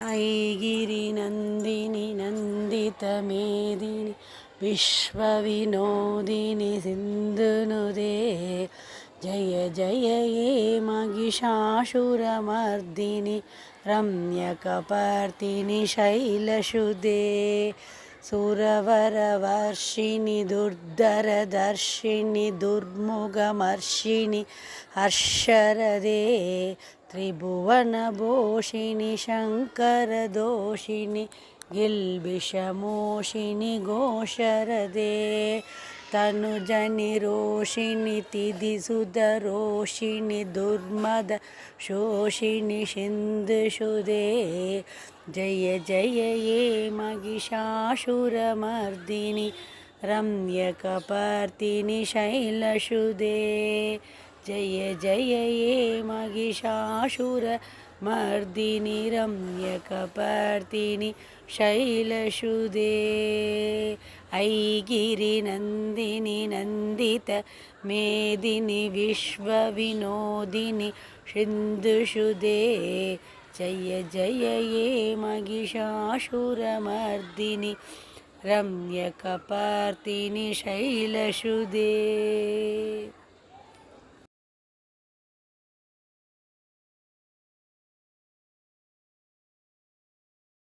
ऐगिरिनन्दिनि नन्दितमेदिनि विश्वविनोदिनि सिन्धुनुदे जय जय ये महिषासुरमर्दिनि रम्यकपर्दिनि शैलसुदे सुरवरवर्षिणि दुर्धरदर्शिनि दुर्मुखमर्षिणि हर्षरदे त्रिभुवनभूषिणि शङ्करदोषिणि गिल्बिषमोषिणि घोषरदे तनुजनिरोषिणि तिथिसुधरोषिणि दुर्मद शोषिणि सिन्धुसुदे जय जय ये महिषासुरमर्दिनि रम्यकपर्दिनि शैलसुदे जय जय ये महिषासुरमर्दिनि रम्यकपर्दिनि शैलसुदे ऐगिरिनन्दिनि नन्दितमेदिनि विश्वविनोदिनि सिन्धुसुदे जय जय ये महिषासुरमर्दिनि रम्यकपर्दिनि शैलसुदे।